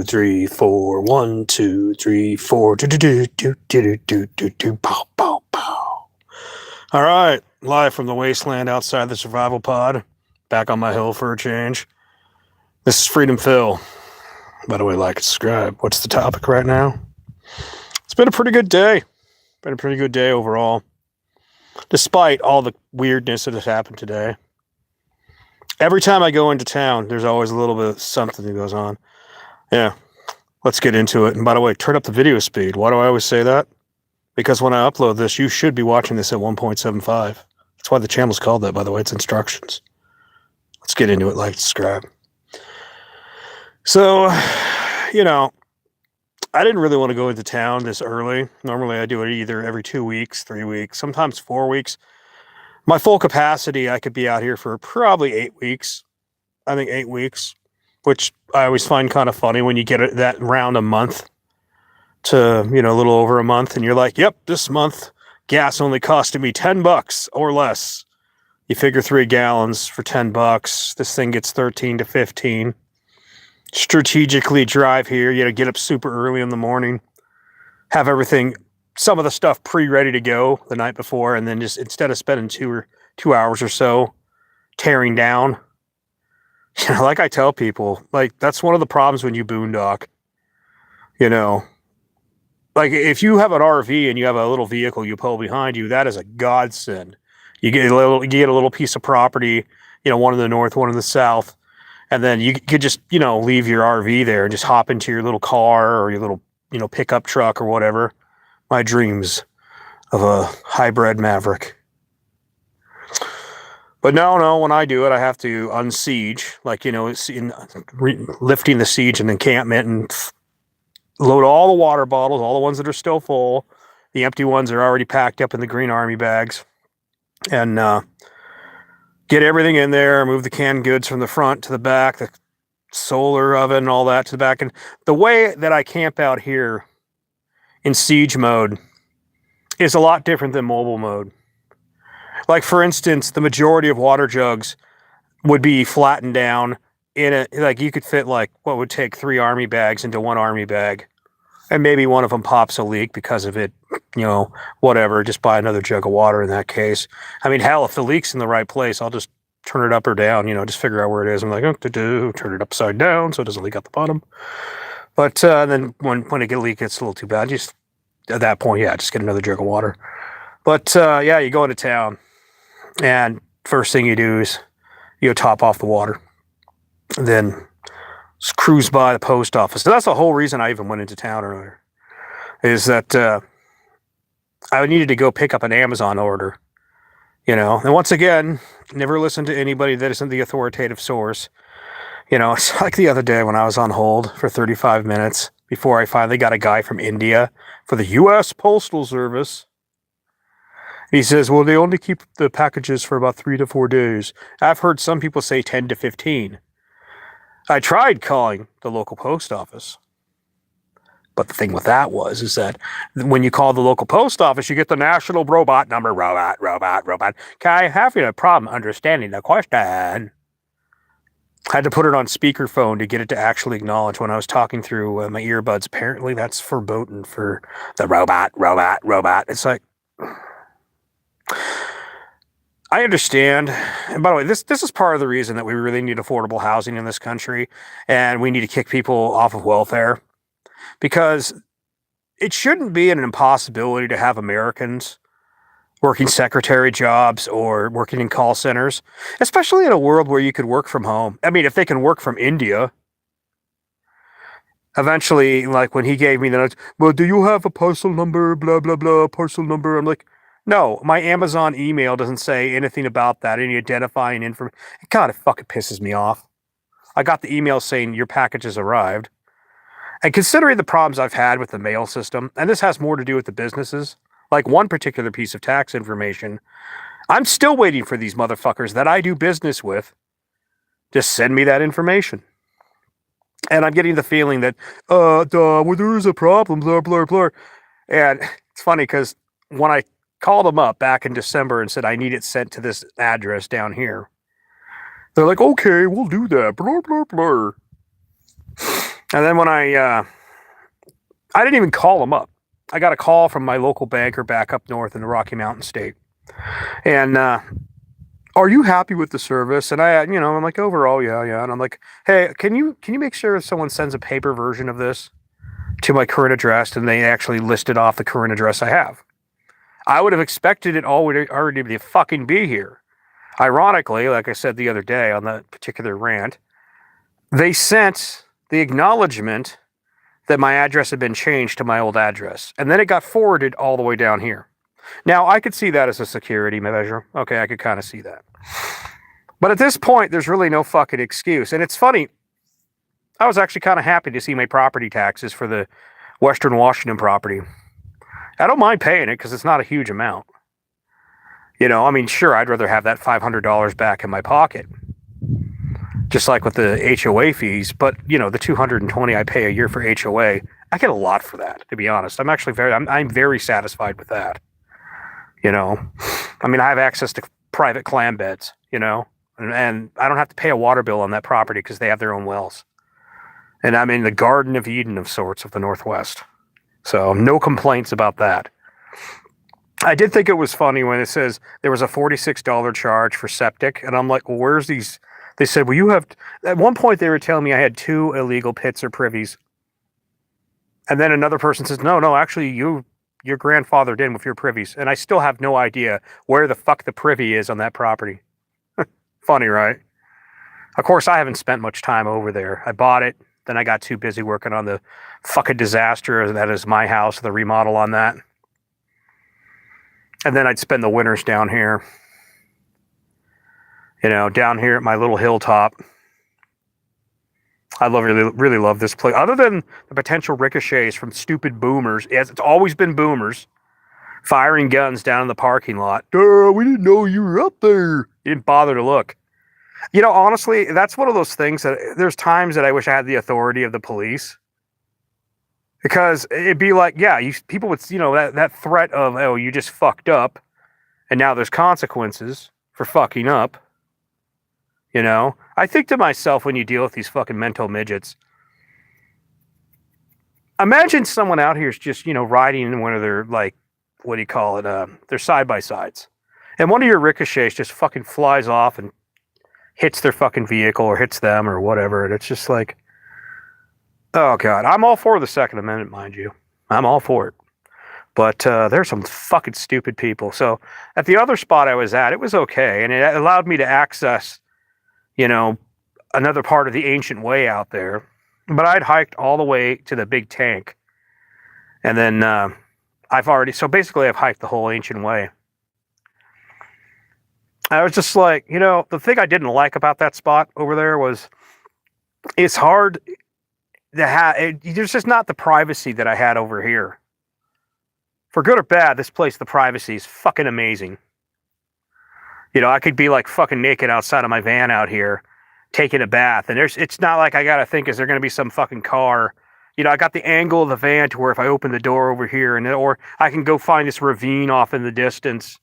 3, 4, 1, 2, 3, 4. Do, do, do, do, do, do, do, do, pow, pow, pow. All right, live from the wasteland outside the survival pod, back on my hill for a change. This is Freedom Phil. By the way, like and subscribe. What's the topic right now? It's been a pretty good day. Been a pretty good day overall, despite all the weirdness that has happened today. Every time I go into town, there's always a little bit of something that goes on. Yeah, let's get into it. And by the way, turn up the video speed. Why do I always say that? Because when I upload this, you should be watching this at 1.75. That's why the channel's called that, by the way. It's instructions. Let's get into it. Like, subscribe. So, I didn't really want to go into town this early. Normally, I do it either every 2 weeks, 3 weeks, sometimes 4 weeks. My full capacity, I could be out here for probably 8 weeks. I think 8 weeks, which I always find kind of funny when you get that round a month to, a little over a month, and you're like, yep, this month gas only costed me $10 or less. You figure 3 gallons for $10. This thing gets 13 to 15. Strategically drive here, get up super early in the morning, have everything, some of the stuff pre-ready to go the night before, and then just instead of spending 2 hours or so tearing down, like I tell people, like that's one of the problems when you boondock, like if you have an RV and you have a little vehicle you pull behind you, that is a godsend. You get a little piece of property, one in the north, one in the south. And then you could just, leave your RV there and just hop into your little car or your little, pickup truck or whatever. My dreams of a hybrid Maverick. But no, when I do it, I have to unsiege, lifting the siege and encampment and load all the water bottles, all the ones that are still full. The empty ones are already packed up in the green army bags. And, get everything in there, move the canned goods from the front to the back, the solar oven and all that to the back. And the way that I camp out here in siege mode is a lot different than mobile mode. Like, for instance, the majority of water jugs would be flattened down you could fit what would take 3 army bags into 1 army bag. And maybe one of them pops a leak because of it, whatever, just buy another jug of water in that case. I mean, hell, if the leak's in the right place, I'll just turn it up or down, just figure out where it is. I'm like, turn it upside down so it doesn't leak out the bottom. But then when it gets leak, it's a little too bad. Just at that point, just get another jug of water. But you go into town, and first thing you do is you top off the water. Then just cruise by the post office. And that's the whole reason I even went into town earlier, is that I needed to go pick up an Amazon order, and once again, never listen to anybody that isn't the authoritative source. It's like the other day when I was on hold for 35 minutes before I finally got a guy from India for the U.S. Postal Service. He says, well, they only keep the packages for about 3 to 4 days. I've heard some people say 10 to 15. I tried calling the local post office. But the thing with that is that when you call the local post office, you get the national robot number, robot. Okay, I'm having a problem understanding the question. Had to put it on speakerphone to get it to actually acknowledge when I was talking through my earbuds. Apparently that's verboten for the robot. It's like, I understand. And by the way, this is part of the reason that we really need affordable housing in this country, and we need to kick people off of welfare, because it shouldn't be an impossibility to have Americans working secretary jobs or working in call centers, especially in a world where you could work from home. I mean, if they can work from India. Eventually, like when he gave me the notes, well, do you have a parcel number, blah, blah, blah, parcel number? I'm like, no, my Amazon email doesn't say anything about that, any identifying information. God, it fucking pisses me off. I got the email saying your package has arrived. And considering the problems I've had with the mail system, and this has more to do with the businesses, like one particular piece of tax information, I'm still waiting for these motherfuckers that I do business with to send me that information. And I'm getting the feeling that, well, there is a problem, blah, blah, blah. And it's funny because when I called them up back in December and said, I need it sent to this address down here, they're like, okay, we'll do that, blah, blah, blah. And then when I didn't even call them up. I got a call from my local banker back up north in the Rocky Mountain State. And are you happy with the service? And I'm like, overall, yeah. And I'm like, hey, can you make sure someone sends a paper version of this to my current address? And they actually listed off the current address I have. I would have expected it already to fucking be here. Ironically, like I said the other day on that particular rant, they sent the acknowledgement that my address had been changed to my old address. And then it got forwarded all the way down here. Now, I could see that as a security measure. Okay, I could kind of see that. But at this point, there's really no fucking excuse. And it's funny, I was actually kind of happy to see my property taxes for the Western Washington property. I don't mind paying it because it's not a huge amount. Sure, I'd rather have that $500 back in my pocket. Just like with the HOA fees, but the $220 I pay a year for HOA, I get a lot for that. To be honest, I'm very satisfied with that. I have access to private clam beds, and I don't have to pay a water bill on that property because they have their own wells. And I'm in the Garden of Eden of sorts of the Northwest, so no complaints about that. I did think it was funny when it says there was a $46 charge for septic, and I'm like, well, where's these? They said, well, you have, at one point they were telling me I had 2 illegal pits or privies. And then another person says, no, actually you're grandfathered in with your privies. And I still have no idea where the fuck the privy is on that property. Funny, right? Of course, I haven't spent much time over there. I bought it. Then I got too busy working on the fucking disaster that is my house, the remodel on that. And then I'd spend the winters down here. Down here at my little hilltop. I really love this place. Other than the potential ricochets from stupid boomers, it's always been boomers firing guns down in the parking lot. We didn't know you were up there. You didn't bother to look. Honestly, that's one of those things that there's times that I wish I had the authority of the police. Because it'd be like, people would, that threat of, oh, you just fucked up, and now there's consequences for fucking up. I think to myself when you deal with these fucking mental midgets, imagine someone out here is just, riding in one of their, their side-by-sides. And one of your ricochets just fucking flies off and hits their fucking vehicle or hits them or whatever. And it's just like, oh, God. I'm all for the Second Amendment, mind you. I'm all for it. But there's some fucking stupid people. So at the other spot I was at, it was okay. And it allowed me to access another part of the ancient way out there. But I'd hiked all the way to the big tank. And then I've hiked the whole ancient way. I was just like, the thing I didn't like about that spot over there was it's hard to have, there's just not the privacy that I had over here. For good or bad, this place, the privacy is fucking amazing. I could be like fucking naked outside of my van out here, taking a bath. And it's not like I got to think, is there going to be some fucking car? I got the angle of the van to where if I open the door over here or I can go find this ravine off in the distance.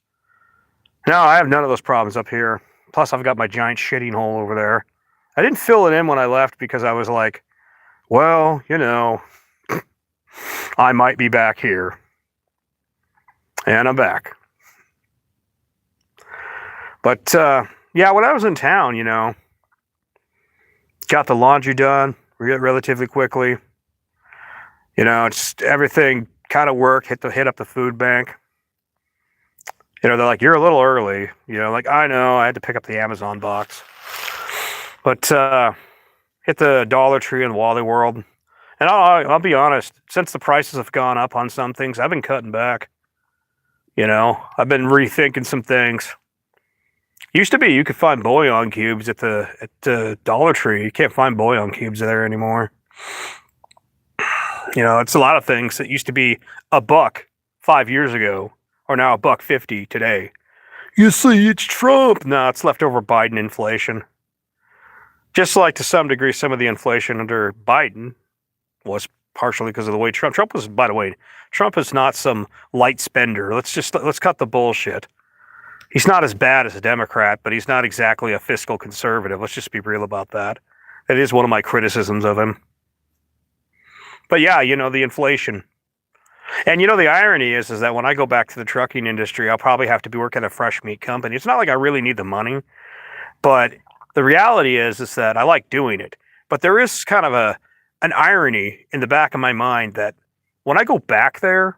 No, I have none of those problems up here. Plus I've got my giant shitting hole over there. I didn't fill it in when I left because I was like, well, I might be back here. And I'm back. But, when I was in town, got the laundry done relatively quickly. Just everything kind of worked, hit up the food bank. They're like, you're a little early. I know, I had to pick up the Amazon box. But hit the Dollar Tree and Wally World. And I'll be honest, since the prices have gone up on some things, I've been cutting back. I've been rethinking some things. Used to be you could find bouillon cubes at the Dollar Tree. You can't find bouillon cubes there anymore. It's a lot of things that used to be $1 5 years ago are now $1.50 today. You see, it's Trump. No, it's leftover Biden inflation. Just like to some degree, some of the inflation under Biden was partially because of the way Trump was, by the way, Trump is not some light spender. Let's cut the bullshit. He's not as bad as a Democrat, but he's not exactly a fiscal conservative. Let's just be real about that. That is one of my criticisms of him. But yeah, the inflation. And the irony is that when I go back to the trucking industry, I'll probably have to be working at a fresh meat company. It's not like I really need the money, but the reality is that I like doing it. But there is kind of an irony in the back of my mind that when I go back there,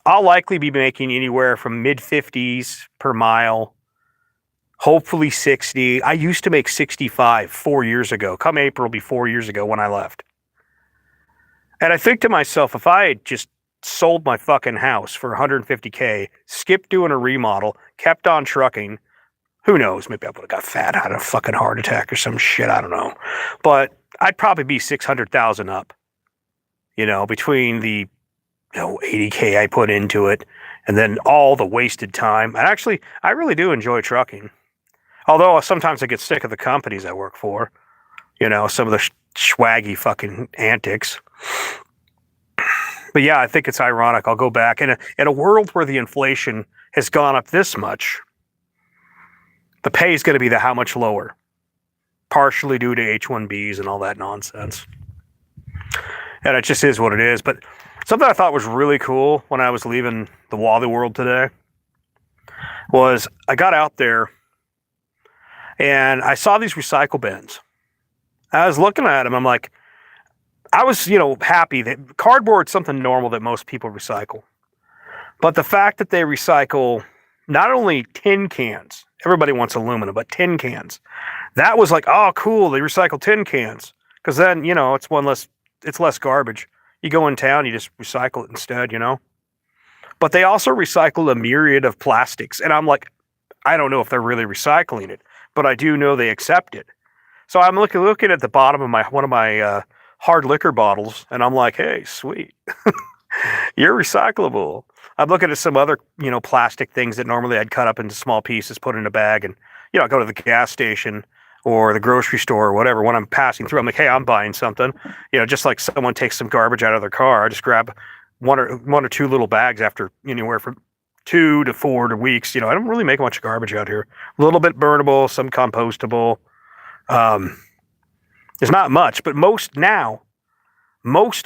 I'll likely be making anywhere from mid 50s per mile, hopefully 60. I used to make 65 4 years ago. Come April, will be 4 years ago when I left. And I think to myself, if I had just sold my fucking house for $150K, skipped doing a remodel, kept on trucking, who knows? Maybe I would have got fat, had a fucking heart attack or some shit. I don't know. But I'd probably be 600,000 up, between the 80K I put into it and then all the wasted time. And actually, I really do enjoy trucking. Although sometimes I get sick of the companies I work for, some of the swaggy fucking antics. But yeah, I think it's ironic. I'll go back in a world where the inflation has gone up this much. The pay is going to be how much lower, partially due to H-1Bs and all that nonsense. And it just is what it is. But something I thought was really cool when I was leaving the Wally World today was I got out there and I saw these recycle bins. I was looking at them. I'm like, I was, happy that cardboard's something normal that most people recycle. But the fact that they recycle not only tin cans, everybody wants aluminum, but tin cans. That was like, oh, cool, they recycle tin cans. Because then, it's less garbage. You go in town, you just recycle it instead, But they also recycle a myriad of plastics. And I'm like, I don't know if they're really recycling it, but I do know they accept it. So I'm looking at the bottom of one of my hard liquor bottles, and I'm like, hey, sweet. You're recyclable. I'm looking at some other, plastic things that normally I'd cut up into small pieces, put in a bag, and, I go to the gas station or the grocery store or whatever. When I'm passing through, I'm like, hey, I'm buying something. Just like someone takes some garbage out of their car, I just grab one or two little bags after anywhere from 2 to 4 weeks. I don't really make much garbage out here. A little bit burnable, some compostable. There's not much, but most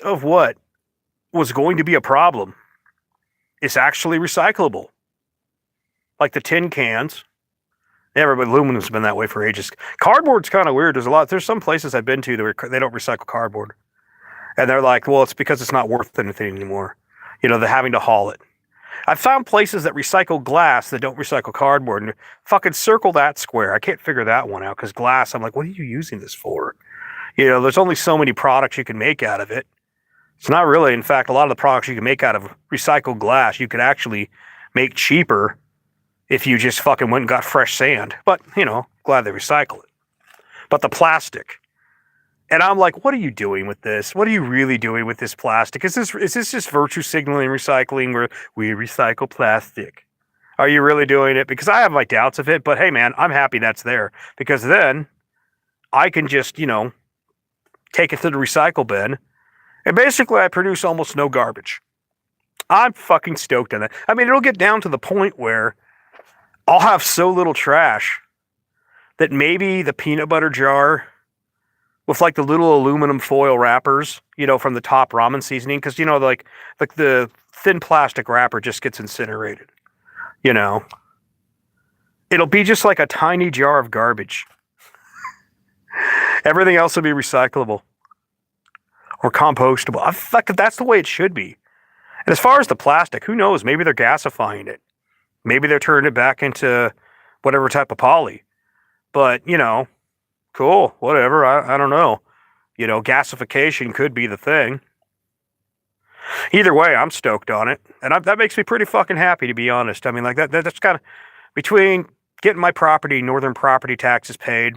of what was going to be a problem is actually recyclable. Like the tin cans. Everybody, aluminum's been that way for ages. Cardboard's kind of weird. There's some places I've been to that they don't recycle cardboard. And they're like, well, it's because it's not worth anything anymore. They're having to haul it. I've found places that recycle glass that don't recycle cardboard, and fucking circle that square. I can't figure that one out because glass, I'm like, what are you using this for? There's only so many products you can make out of it. It's not really, in fact, a lot of the products you can make out of recycled glass, you could actually make cheaper if you just fucking went and got fresh sand. But, glad they recycle it. But the plastic. And I'm like, what are you doing with this? What are you really doing with this plastic? Is this just virtue signaling recycling where we recycle plastic? Are you really doing it? Because I have my doubts of it, but hey man, I'm happy that's there. Because then I can just, take it to the recycle bin. And basically I produce almost no garbage. I'm fucking stoked on it. I mean, it'll get down to the point where I'll have so little trash that maybe the peanut butter jar with like the little aluminum foil wrappers, from the top ramen seasoning, because like the thin plastic wrapper just gets incinerated. It'll be just like a tiny jar of garbage. Everything else will be recyclable or compostable. That's the way it should be. And as far as the plastic, who knows? Maybe they're gasifying it. Maybe they're turning it back into whatever type of poly. But, cool, whatever. I don't know. Gasification could be the thing. Either way, I'm stoked on it. And that makes me pretty fucking happy, to be honest. I mean, like that's kind of between getting my northern property taxes paid,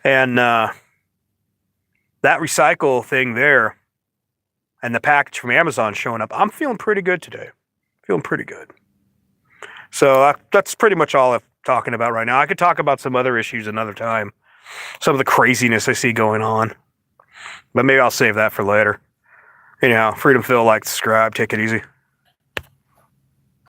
and that recycle thing there, and the package from Amazon showing up, I'm feeling pretty good today. Feeling pretty good. So that's pretty much all I'm talking about right now. I could talk about some other issues another time. Some of the craziness I see going on. But maybe I'll save that for later. Freedom Phil, like, subscribe, take it easy.